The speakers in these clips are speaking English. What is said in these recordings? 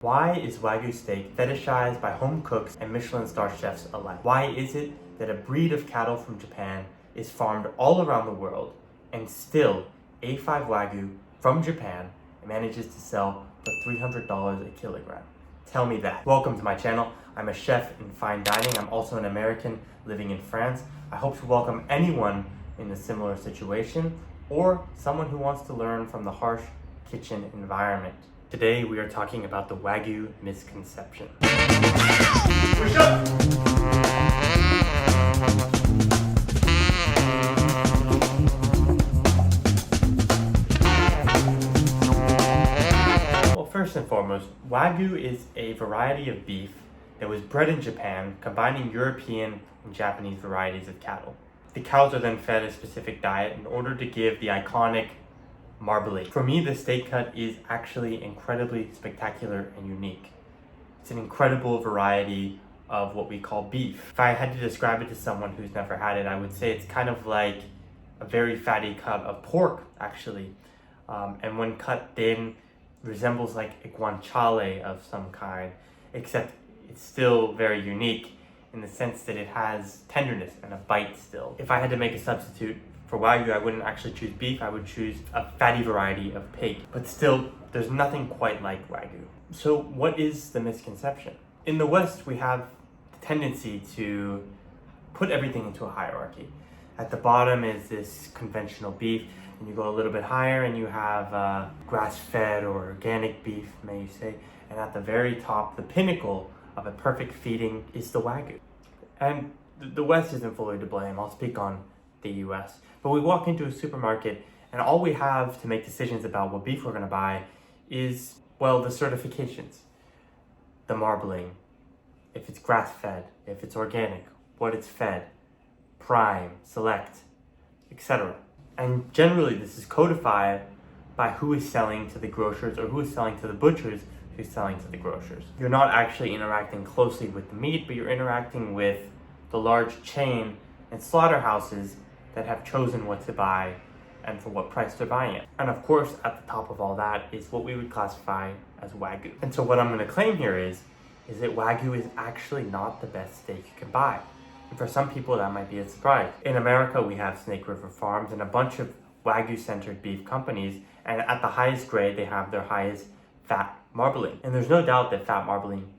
Why is Wagyu steak fetishized by home cooks and Michelin star chefs alike? Why is it that a breed of cattle from Japan is farmed all around the world and still A5 Wagyu from Japan manages to sell for $300 a kilogram? Tell me that. Welcome to my channel. I'm a chef in fine dining. I'm also an American living in France. I hope to welcome anyone in a similar situation or someone who wants to learn from the harsh kitchen environment. Today we are talking about the Wagyu misconception. Push up! Well, first and foremost, Wagyu is a variety of beef that was bred in Japan, combining European and Japanese varieties of cattle. The cows are then fed a specific diet in order to give the iconic marbling. For me, the steak cut is actually incredibly spectacular and unique. It's an incredible variety of what we call beef. If I had to describe it to someone who's never had it, I would say it's kind of like a very fatty cut of pork, actually. And when cut thin, resembles like a guanciale of some kind, except it's still very unique in the sense that it has tenderness and a bite still. If I had to make a substitute for Wagyu, I wouldn't actually choose beef, I would choose a fatty variety of pig. But still, there's nothing quite like Wagyu. So what is the misconception? In the West, we have the tendency to put everything into a hierarchy. At the bottom is this conventional beef, and you go a little bit higher and you have grass-fed or organic beef, may you say, and at the very top, the pinnacle of a perfect feeding is the Wagyu. And the West isn't fully to blame. I'll speak on the US. But we walk into a supermarket and all we have to make decisions about what beef we're going to buy is, well, the certifications, the marbling, if it's grass-fed, if it's organic, what it's fed, prime, select, etc. And generally this is codified by who is selling to the grocers or who is selling to the butchers who's selling to the grocers. You're not actually interacting closely with the meat, but you're interacting with the large chain and slaughterhouses that have chosen what to buy and for what price they're buying it. And of course, at the top of all that is what we would classify as Wagyu. And so what I'm going to claim here is that Wagyu is actually not the best steak you can buy. And for some people, that might be a surprise. In America, we have Snake River Farms and a bunch of Wagyu-centered beef companies, and at the highest grade, they have their highest fat marbling. And there's no doubt that fat marbling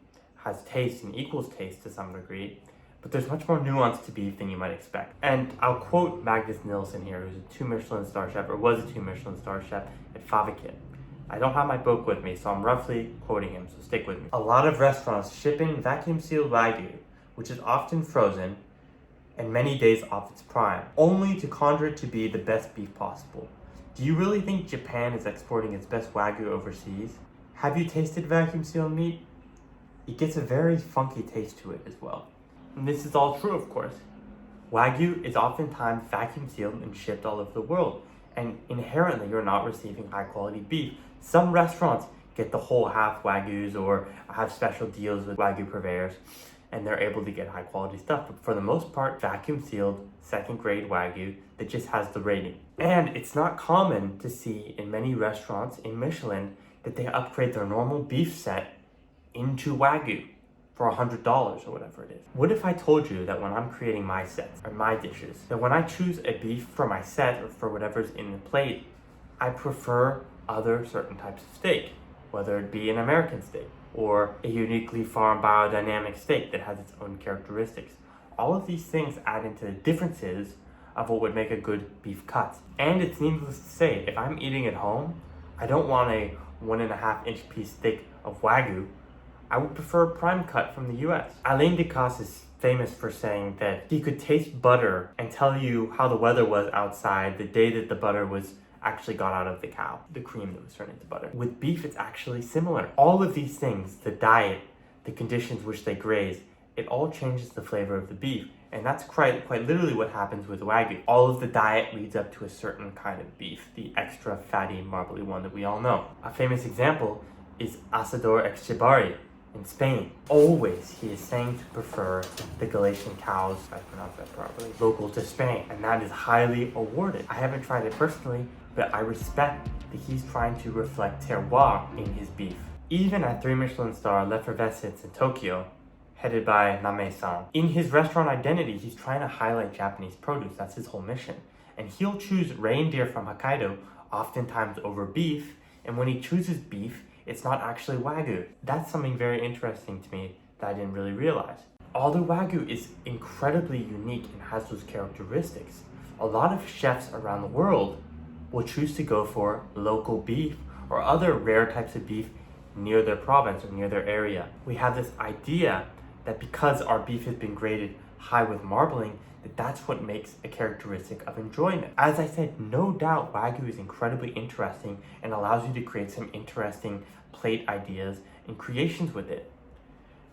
has taste and equals taste to some degree, but there's much more nuance to beef than you might expect. And I'll quote Magnus Nilsson here, who's a 2 Michelin star chef, or was a 2 Michelin star chef at Favakit. I don't have my book with me, so I'm roughly quoting him, so stick with me. A lot of restaurants ship in vacuum-sealed Wagyu, which is often frozen and many days off its prime, only to conjure it to be the best beef possible. Do you really think Japan is exporting its best Wagyu overseas? Have you tasted vacuum-sealed meat? It gets a very funky taste to it as well. And this is all true, of course. Wagyu is oftentimes vacuum sealed and shipped all over the world, and inherently you're not receiving high quality beef. Some restaurants get the whole half Wagyus or have special deals with Wagyu purveyors, and they're able to get high quality stuff. But for the most part, vacuum sealed, second grade Wagyu that just has the rating. And it's not common to see in many restaurants in Michelin that they upgrade their normal beef set into Wagyu for $100 or whatever it is. What if I told you that when I'm creating my sets or my dishes, that when I choose a beef for my set or for whatever's in the plate, I prefer other certain types of steak, whether it be an American steak or a uniquely farmed biodynamic steak that has its own characteristics. All of these things add into the differences of what would make a good beef cut. And it's needless to say, if I'm eating at home, I don't want a 1.5-inch piece thick of Wagyu. I would prefer a prime cut from the US. Alain Ducasse is famous for saying that he could taste butter and tell you how the weather was outside the day that the butter was actually got out of the cow, the cream that was turned into butter. With beef, it's actually similar. All of these things, the diet, the conditions which they graze, it all changes the flavor of the beef. And that's quite literally what happens with Wagyu. All of the diet leads up to a certain kind of beef, the extra fatty, marbly one that we all know. A famous example is Asador Etxebarri in Spain. Always he is saying to prefer the Galician cows, if I pronounce that properly, local to Spain, and that is highly awarded. I haven't tried it personally, but I respect that he's trying to reflect terroir in his beef. even at 3 Michelin star L'Effervescence in Tokyo, headed by Name-san. In his restaurant identity, he's trying to highlight Japanese produce. That's his whole mission. And he'll choose reindeer from Hokkaido, oftentimes over beef, and when he chooses beef, it's not actually Wagyu. That's something very interesting to me that I didn't really realize. Although Wagyu is incredibly unique and has those characteristics, a lot of chefs around the world will choose to go for local beef or other rare types of beef near their province or near their area. We have this idea that because our beef has been graded high with marbling, that's what makes a characteristic of enjoyment. As I said, no doubt Wagyu is incredibly interesting and allows you to create some interesting plate ideas and creations with it.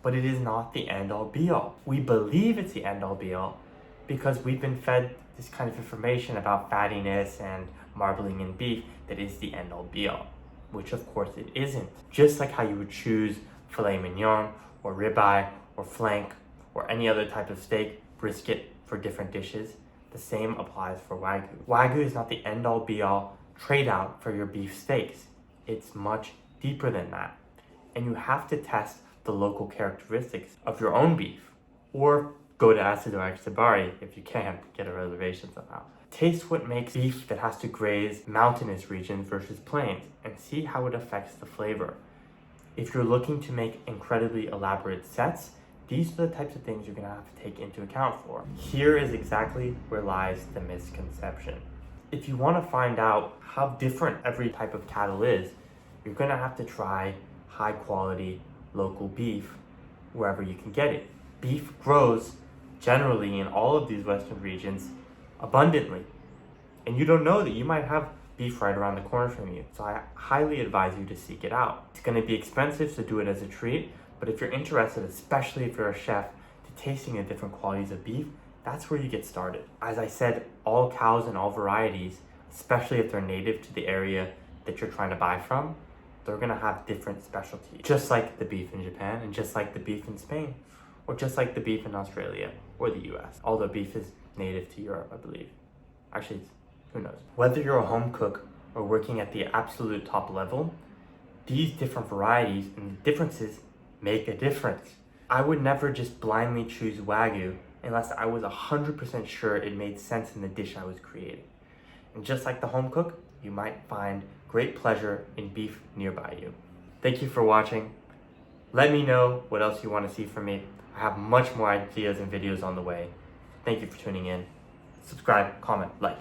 But it is not the end-all be-all. We believe it's the end-all be-all because we've been fed this kind of information about fattiness and marbling in beef that is the end-all be-all, which of course it isn't. Just like how you would choose filet mignon or ribeye or flank or any other type of steak, brisket for different dishes, the same applies for Wagyu. Wagyu is not the end-all be-all trade-out for your beef steaks. It's much deeper than that. And you have to test the local characteristics of your own beef, or go to Asador Exibari if you can, get a reservation somehow. Taste what makes beef that has to graze mountainous regions versus plains and see how it affects the flavor. If you're looking to make incredibly elaborate sets, these are the types of things you're gonna have to take into account for. Here is exactly where lies the misconception. If you wanna find out how different every type of cattle is, you're gonna have to try high quality local beef wherever you can get it. Beef grows generally in all of these Western regions abundantly. And you don't know that you might have beef right around the corner from you. So I highly advise you to seek it out. It's gonna be expensive, so do it as a treat. But if you're interested, especially if you're a chef, to tasting the different qualities of beef, that's where you get started. As I said, all cows and all varieties, especially if they're native to the area that you're trying to buy from, they're gonna have different specialties. Just like the beef in Japan, and just like the beef in Spain, or just like the beef in Australia or the US. Although beef is native to Europe, I believe. Actually, who knows? Whether you're a home cook or working at the absolute top level, these different varieties and the differences make a difference. I would never just blindly choose Wagyu unless I was 100% sure it made sense in the dish I was creating. And just like the home cook, you might find great pleasure in beef nearby you. Thank you for watching. Let me know what else you want to see from me. I have much more ideas and videos on the way. Thank you for tuning in. Subscribe, comment, like.